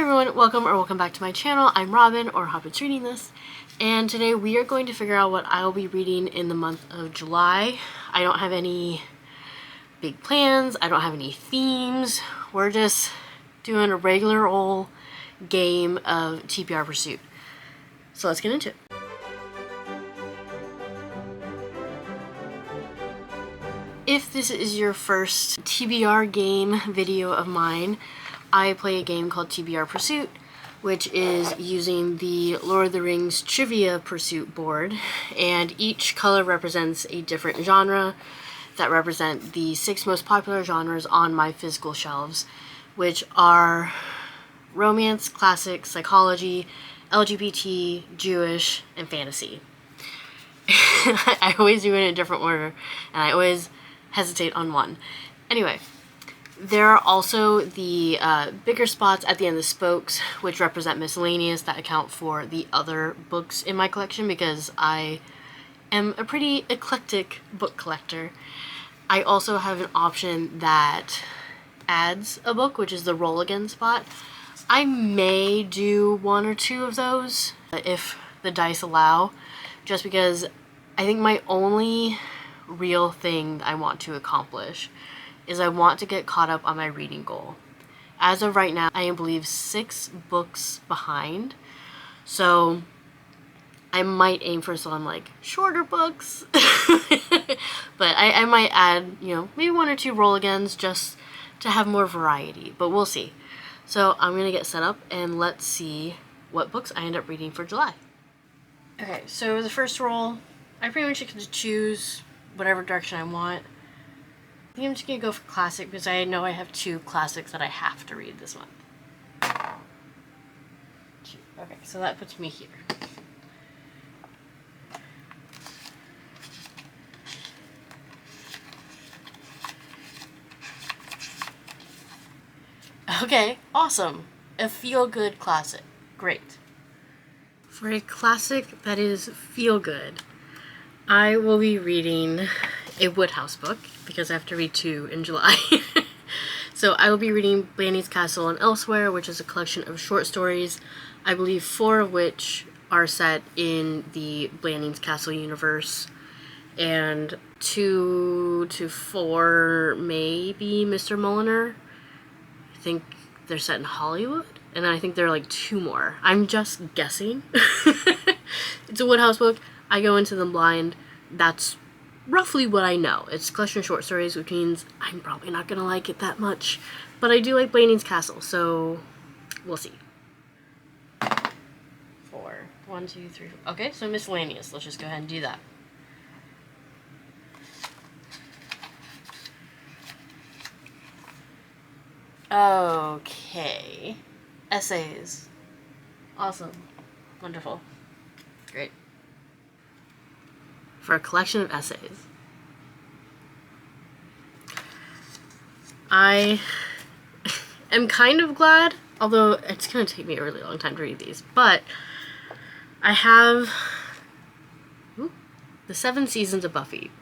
everyone, welcome back to my channel. I'm Robin, or Hobbit's Reading This, and today we are going to figure out what I will be reading in the month of July. I don't have any big plans, I don't have any themes. We're just doing a regular old game of TBR Pursuit. So let's get into it. If this is your first TBR game video of mine, I play a game called TBR Pursuit, which is using the Lord of the Rings Trivia Pursuit board, and each color represents a different genre that represent the 6 most popular genres on my physical shelves, which are romance, classic, psychology, LGBT, Jewish, and fantasy. I always do it in a different order, and I always hesitate on one. Anyway, there are also the bigger spots at the end of the spokes, which represent Miscellaneous, that account for the other books in my collection because I am a pretty eclectic book collector. I also have an option that adds a book, which is the roll again spot. I may do 1 or 2 of those if the dice allow, just because I think my only real thing I want to accomplish is I want to get caught up on my reading goal. As of right now, I am, I believe, 6 books behind, so I might aim for some like shorter books, but I might add, you know, maybe 1 or 2 roll-agains just to have more variety, but we'll see. So I'm gonna get set up and let's see what books I end up reading for July. Okay, so the first roll, I pretty much get to choose whatever direction I want. I think I'm just gonna go for classic because I know I have 2 classics that I have to read this month. Okay, so that puts me here. Okay, awesome. A feel-good classic. Great. For a classic that is feel-good, I will be reading a Wodehouse book because I have to read 2 in July. So I will be reading Blandings, Castle, and Elsewhere, which is a collection of short stories, I believe 4 of which are set in the Blandings Castle universe, and 2 to 4 maybe Mr. Mulliner. I think they're set in Hollywood, and I think there are like 2 more. I'm just guessing. It's a Wodehouse book. I go into them blind. That's roughly what I know. It's a collection of short stories, which means I'm probably not going to like it that much. But I do like Blandings Castle, so we'll see. 4. 1, 2, 3, 4. Okay, so Miscellaneous. Let's just go ahead and do that. Okay. Essays. Awesome. Wonderful. Great. For a collection of essays. I am kind of glad, although it's going to take me a really long time to read these, but I have the 7 seasons of Buffy.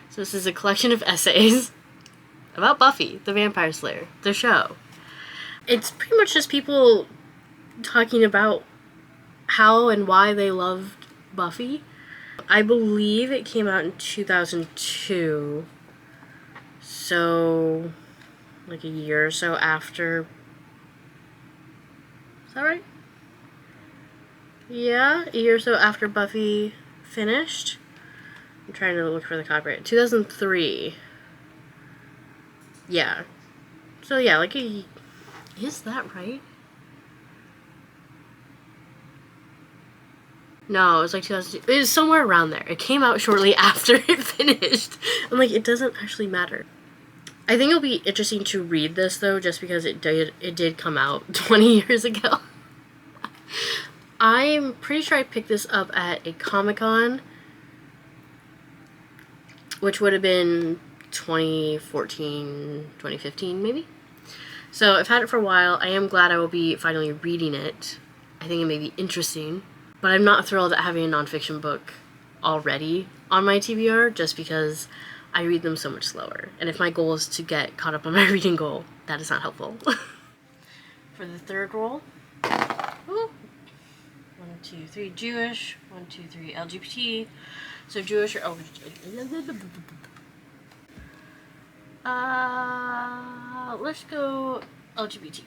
So this is a collection of essays about Buffy, the Vampire Slayer, the show. It's pretty much just people talking about how and why they loved Buffy. I believe it came out in 2002, so like a year or so after. Is that right? Yeah, a year or so after Buffy finished. I'm trying to look for the copyright. 2003. Yeah. So yeah, like a... Is that right? No, it was like 2002. It was somewhere around there. It came out shortly after it finished. I'm like, it doesn't actually matter. I think it'll be interesting to read this, though, just because it did come out 20 years ago. I'm pretty sure I picked this up at a Comic-Con, which would have been 2014, 2015, maybe? So I've had it for a while. I am glad I will be finally reading it. I think it may be interesting. But I'm not thrilled at having a nonfiction book already on my TBR, just because I read them so much slower. And if my goal is to get caught up on my reading goal, that is not helpful. for the third roll. Ooh. 1, 2, 3 Jewish, 1, 2, 3 LGBT. So Jewish or let's go LGBT.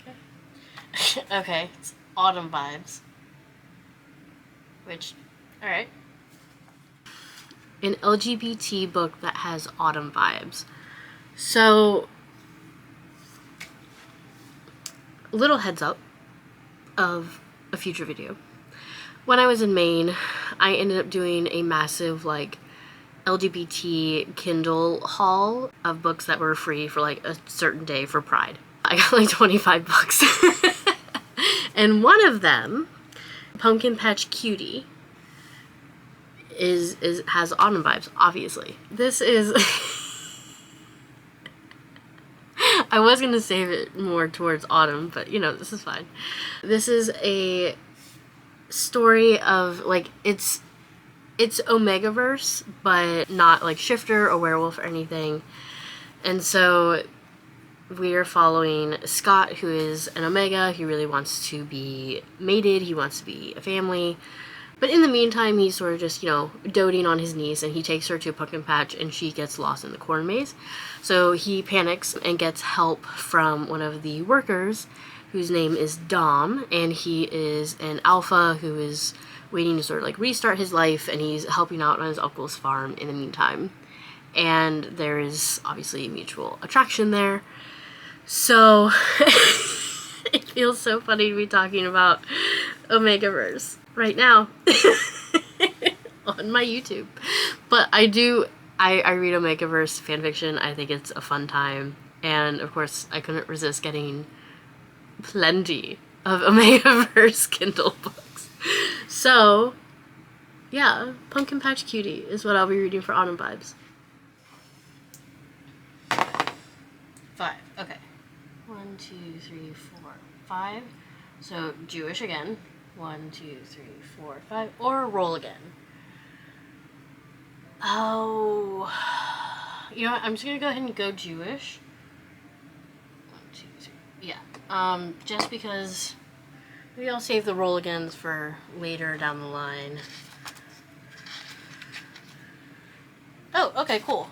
Okay. Okay, it's autumn vibes. Which, alright. An LGBT book that has autumn vibes. So, little heads up of a future video. When I was in Maine, I ended up doing a massive, like, LGBT Kindle haul of books that were free for, like, a certain day for Pride. I got, like, 25 books. And one of them, Pumpkin Patch Cutie, has autumn vibes, obviously. This is... I was going to save it more towards autumn, but, you know, this is fine. This is a story of, like, it's Omegaverse, but not, like, shifter or werewolf or anything. And so we are following Scott, who is an Omega. He really wants to be mated. He wants to be a family. But in the meantime, he's sort of just, you know, doting on his niece, and he takes her to a pumpkin patch, and she gets lost in the corn maze. So he panics and gets help from one of the workers, whose name is Dom, and he is an alpha who is waiting to sort of, like, restart his life, and he's helping out on his uncle's farm in the meantime. And there is obviously mutual attraction there. So it feels so funny to be talking about Omegaverse right now on my YouTube. But I read Omegaverse fanfiction. I think it's a fun time. And of course, I couldn't resist getting plenty of Omegaverse Kindle books. So, yeah, Pumpkin Patch Cutie is what I'll be reading for autumn vibes. 5. Okay. 1, 2, 3, 4, 5. So Jewish again. 1, 2, 3, 4, 5. Or roll again. Oh. You know what? I'm just gonna go ahead and go Jewish. 1, 2, 3. Yeah. Just because maybe I'll save the roll agains for later down the line. Oh, okay, cool.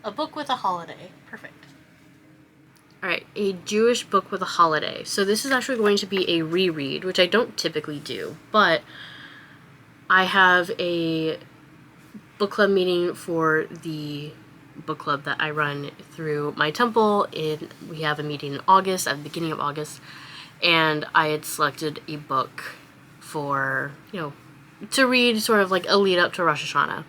A book with a holiday. Perfect. Alright, a Jewish book with a holiday. So this is actually going to be a reread, which I don't typically do, but I have a book club meeting for the book club that I run through my temple. We have a meeting in August, at the beginning of August, and I had selected a book for, you know, to read sort of like a lead up to Rosh Hashanah.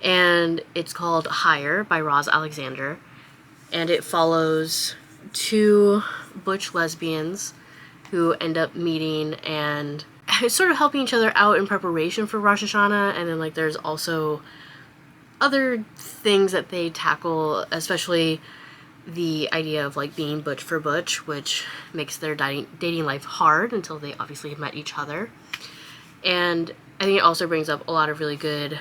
And it's called Higher by Roz Alexander. And it follows 2 butch lesbians who end up meeting and sort of helping each other out in preparation for Rosh Hashanah. And then, like, there's also other things that they tackle, especially the idea of, like, being butch for butch, which makes their dating life hard until they obviously have met each other. And I think it also brings up a lot of really good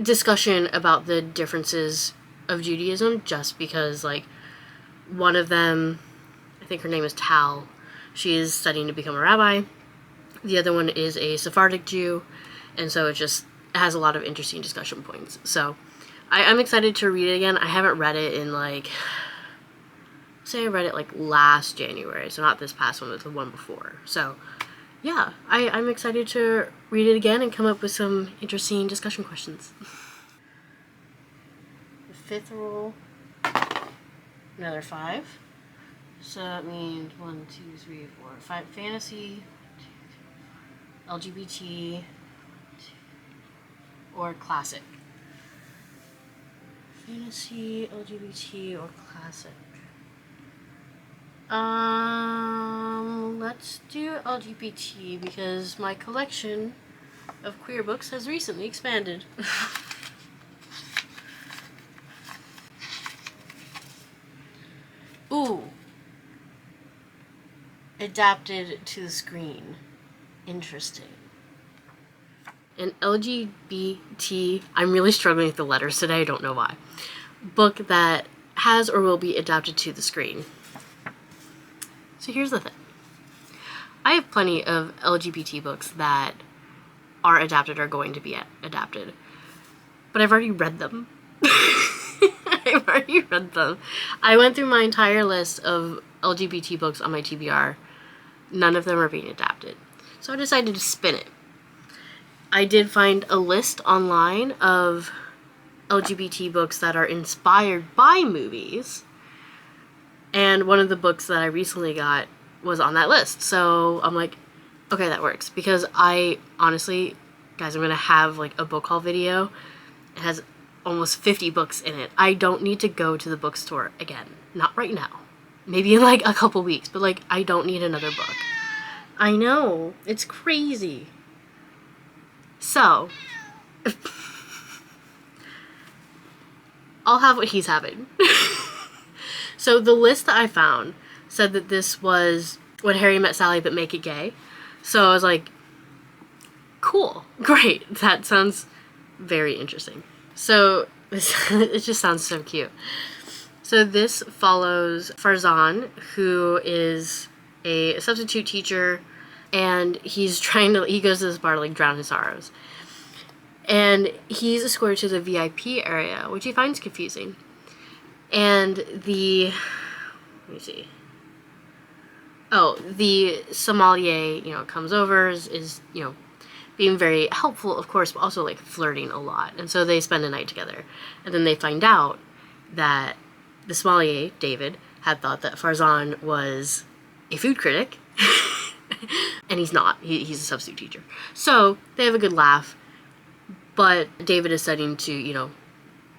discussion about the differences of Judaism, just because, like, one of them, I think her name is Tal, she is studying to become a rabbi. The other one is a Sephardic Jew, and so it has a lot of interesting discussion points. So I'm excited to read it again. I haven't read it in, like, say I read it, like, last January, so not this past one, but the one before. So yeah, I'm excited to read it again and come up with some interesting discussion questions. The 5th roll, another 5. So that means 1, 2, 3, 4, 5. Fantasy, 1, 2, 3, 4, LGBT, or classic. Fantasy, LGBT, or classic. Let's do LGBT because my collection of queer books has recently expanded. Ooh. Adapted to the screen. Interesting. an LGBT, I'm really struggling with the letters today, I don't know why, book that has or will be adapted to the screen. So here's the thing. I have plenty of LGBT books that are adapted or going to be adapted, but I've already read them. I've already read them. I went through my entire list of LGBT books on my TBR. None of them are being adapted. So I decided to spin it. I did find a list online of LGBT books that are inspired by movies, and one of the books that I recently got was on that list. So I'm like, okay, that works. Because I honestly, guys, I'm going to have like a book haul video. It has almost 50 books in it. I don't need to go to the bookstore again. Not right now. Maybe in like a couple weeks, but like I don't need another book. I know. It's crazy. So, I'll have what he's having. So the list that I found said that this was When Harry Met Sally but make it gay. So I was like, cool, great, that sounds very interesting. So this, it just sounds so cute. So this follows Farzan, who is a substitute teacher, and he goes to this bar to like drown his sorrows. And he's escorted to the VIP area, which he finds confusing. And the sommelier, comes over, is being very helpful, of course, but also like flirting a lot. And so they spend a night together. And then they find out that the sommelier, David, had thought that Farzan was a food critic. And he's not. He's a substitute teacher. So they have a good laugh. But David is studying to,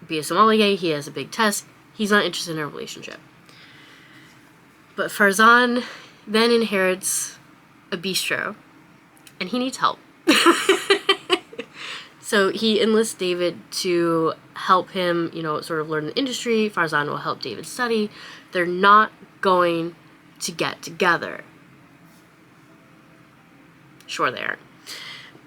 be a sommelier. He has a big test. He's not interested in a relationship. But Farzan then inherits a bistro, and he needs help. So he enlists David to help him, sort of learn the industry. Farzan will help David study. They're not going to get together. Sure they aren't.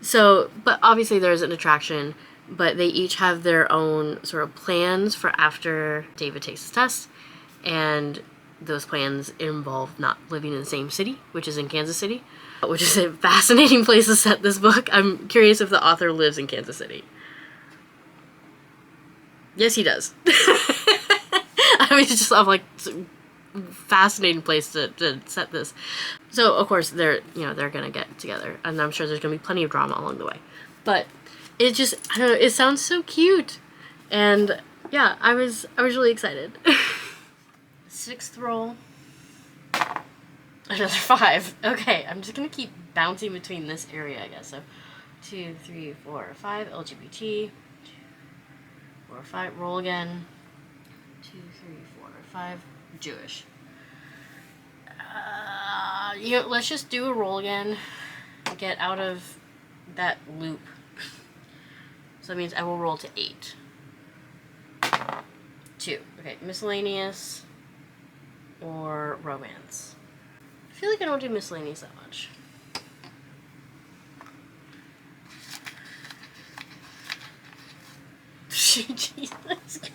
So, but obviously there's an attraction, but they each have their own sort of plans for after David takes his test, and those plans involve not living in the same city, which is in Kansas City, which is a fascinating place to set this book. I'm curious if the author lives in Kansas City. Yes, he does. I mean, it's just like fascinating place to set this. So of course they're gonna get together, and I'm sure there's gonna be plenty of drama along the way. But it just, I don't know, it sounds so cute, and yeah, I was really excited. Sixth roll. Another 5. Okay, I'm just gonna keep bouncing between this area, I guess. So 2, 3, 4, 5 LGBT. 2, 4, 5. Roll again. 2, 3, 4, 5. Jewish. Let's just do a roll again. Get out of that loop. So that means I will roll to 8. 2. Okay, miscellaneous or romance. I feel like I don't do miscellaneous that much. Jesus Christ.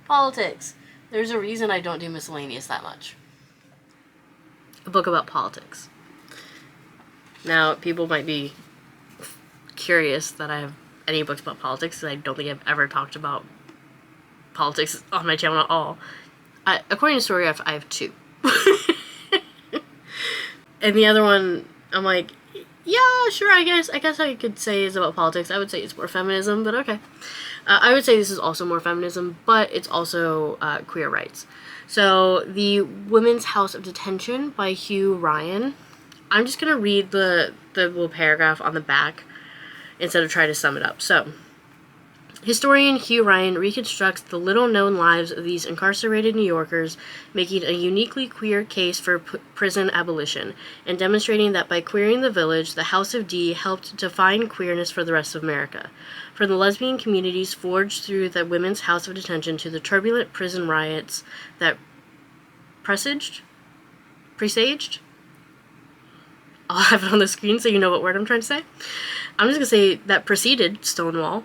Politics. There's a reason I don't do miscellaneous that much. A book about politics. Now, people might be curious that I have any books about politics, because I don't think I've ever talked about politics on my channel at all. According to Story, I have 2. And the other one, I'm like, yeah, sure, I guess I could say is about politics. I would say it's more feminism, but okay. I would say this is also more feminism, but it's also queer rights. So, The Women's House of Detention by Hugh Ryan. I'm just going to read the little paragraph on the back instead of try to sum it up. So, historian Hugh Ryan reconstructs the little-known lives of these incarcerated New Yorkers, making a uniquely queer case for prison abolition, and demonstrating that by queering the village, the House of D helped define queerness for the rest of America. From the lesbian communities forged through the Women's House of Detention to the turbulent prison riots that presaged I'll have it on the screen so you know what word I'm trying to say. I'm just going to say that preceded Stonewall.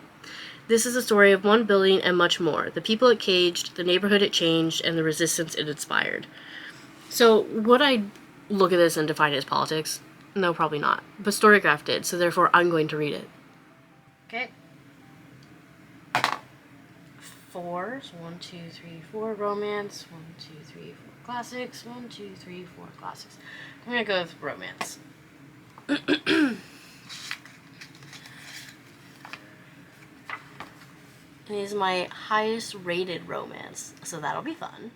This is a story of one building and much more. The people it caged, the neighborhood it changed, and the resistance it inspired. So would I look at this and define it as politics? No, probably not. But Storygraph did, so therefore I'm going to read it. Okay. 4. So 1, 2, 3, 4 romance. 1, 2, 3, 4 classics. 1, 2, 3, 4 classics. I'm gonna go with romance. It is my highest rated romance, so that'll be fun.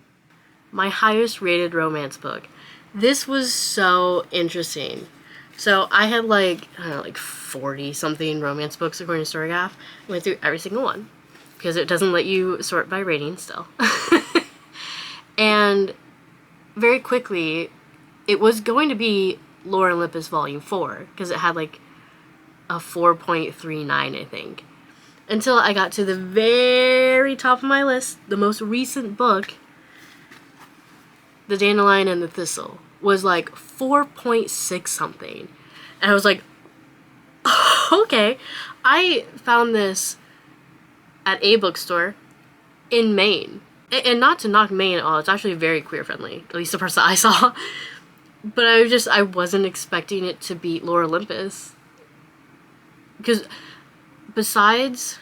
My highest rated romance book. This was so interesting. So I had like, I don't know, like 40 something romance books according to Storygraph. I went through every single one because it doesn't let you sort by rating still. And very quickly, it was going to be Lore Olympus Volume 4 because it had like a 4.39, I think. Until I got to the very top of my list, the most recent book, The Dandelion and the Thistle, was like 4.6 something. And I was like, okay. I found this at a bookstore in Maine. And not to knock Maine at all, it's actually very queer friendly, at least the person I saw. But I wasn't expecting it to beat Lore Olympus. Because besides,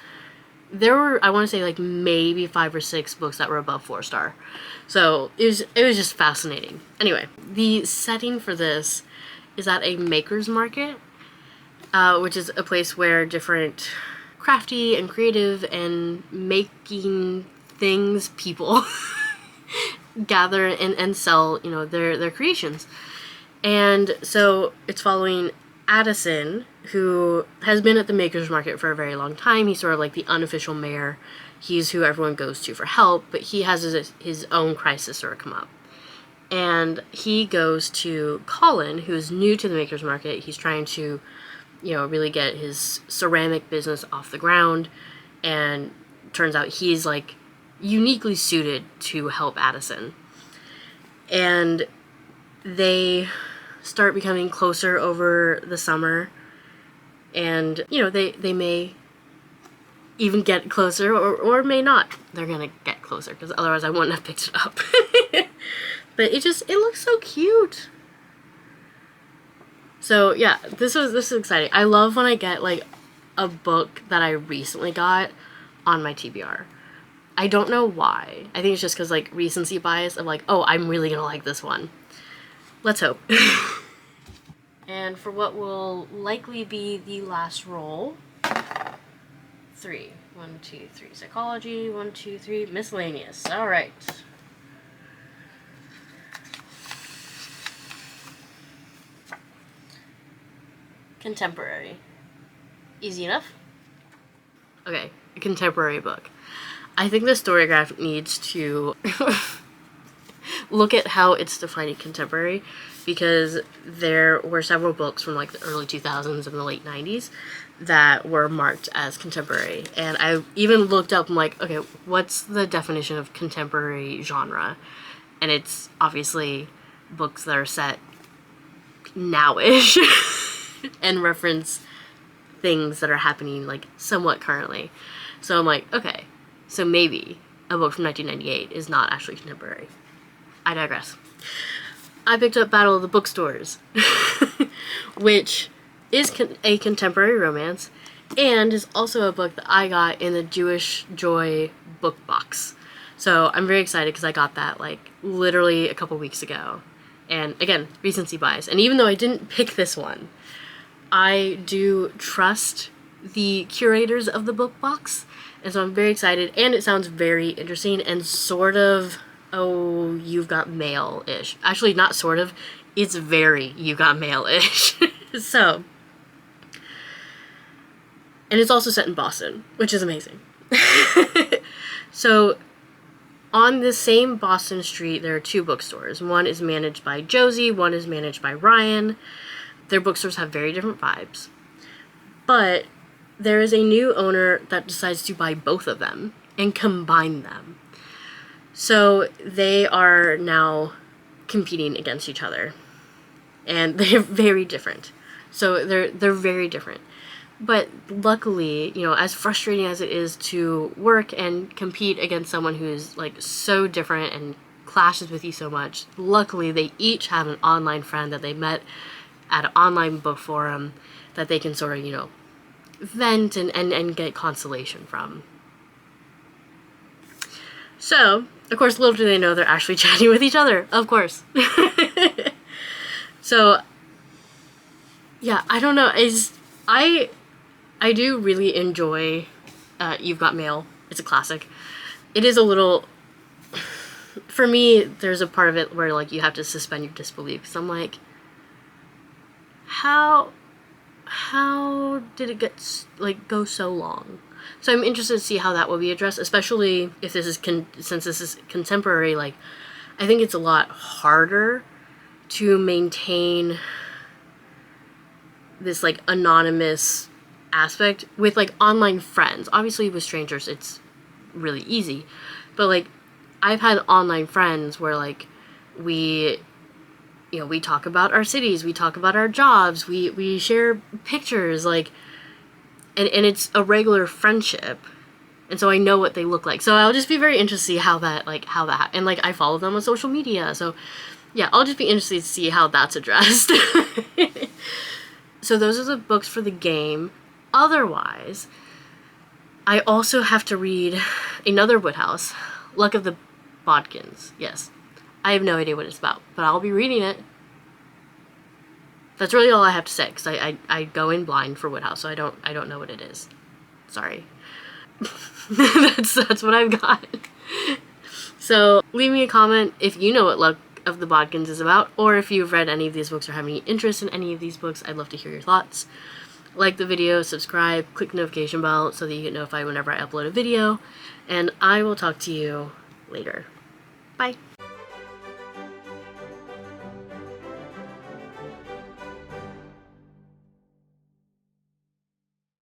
there were, I want to say, like maybe 5 or 6 books that were above 4-star. So it was just fascinating. Anyway, the setting for this is at a maker's market, which is a place where different crafty and creative and making things people gather and sell, you know, their creations. And so it's following Addison, who has been at the Maker's Market for a very long time. He's sort of like the unofficial mayor. He's who everyone goes to for help, but he has his own crisis sort of come up. And he goes to Colin, who's new to the Maker's Market. He's trying to, you know, really get his ceramic business off the ground. And turns out he's like uniquely suited to help Addison. And they start becoming closer over the summer. And, you know, they may even get closer or may not. They're going to get closer because otherwise I wouldn't have picked it up. But it looks so cute. So, yeah, this is exciting. I love when I get, like, a book that I recently got on my TBR. I don't know why. I think it's just because, like, recency bias of, like, oh, I'm really going to like this one. Let's hope. And for what will likely be the last roll, 3. 1, 2, 3. Psychology. 1, 2, 3. Miscellaneous. All right. Contemporary. Easy enough? Okay, a contemporary book. I think the Storygraph needs to look at how it's defining contemporary, because there were several books from like the early 2000s and the late 90s that were marked as contemporary. And I even looked up, I'm like, okay, what's the definition of contemporary genre? And it's obviously books that are set now-ish and reference things that are happening like somewhat currently. So I'm like, okay, so maybe a book from 1998 is not actually contemporary. I digress. I picked up Battle of the Bookstores, which is a contemporary romance, and is also a book that I got in the Jewish Joy book box. So I'm very excited because I got that like literally a couple weeks ago. And again, recency bias. And even though I didn't pick this one, I do trust the curators of the book box. And so I'm very excited, and it sounds very interesting and sort of, oh, You've Got Mail-ish. Actually, not sort of, it's very You've Got Mail-ish. So, and it's also set in Boston, which is amazing. So, on the same Boston street, there are 2 bookstores. One is managed by Josie, one is managed by Ryan. Their bookstores have very different vibes. But there is a new owner that decides to buy both of them and combine them. So they are now competing against each other. and they're very different. So they're very different. But luckily, you know, as frustrating as it is to work and compete against someone who's like so different and clashes with you so much, luckily they each have an online friend that they met at an online book forum that they can sort of, you know, vent and get consolation from. So, of course, little do they know they're actually chatting with each other, of course. So, yeah, I don't know, I do really enjoy You've Got Mail. It's a classic. It is a little, for me, there's a part of it where, like, you have to suspend your disbelief. So I'm like, how did it get, like, go so long? So I'm interested to see how that will be addressed, especially if this is, since this is contemporary, like, I think it's a lot harder to maintain this, like, anonymous aspect with, like, online friends. Obviously with strangers it's really easy, but, like, I've had online friends where, like, we, you know, we talk about our cities, we talk about our jobs, we share pictures, like, and it's a regular friendship, and so I know what they look like. So I'll just be very interested to see how that, and, like, I follow them on social media, so yeah, I'll just be interested to see how that's addressed. So those are the books for the game. Otherwise, I also have to read another Wodehouse, Luck of the Bodkins. Yes, I have no idea what it's about, but I'll be reading it. That's really all I have to say, because I go in blind for Wodehouse, so I don't know what it is. Sorry. that's what I've got. So leave me a comment if you know what Luck of the Bodkins is about, or if you've read any of these books or have any interest in any of these books. I'd love to hear your thoughts. Like the video, subscribe, click the notification bell so that you get notified whenever I upload a video, and I will talk to you later. Bye.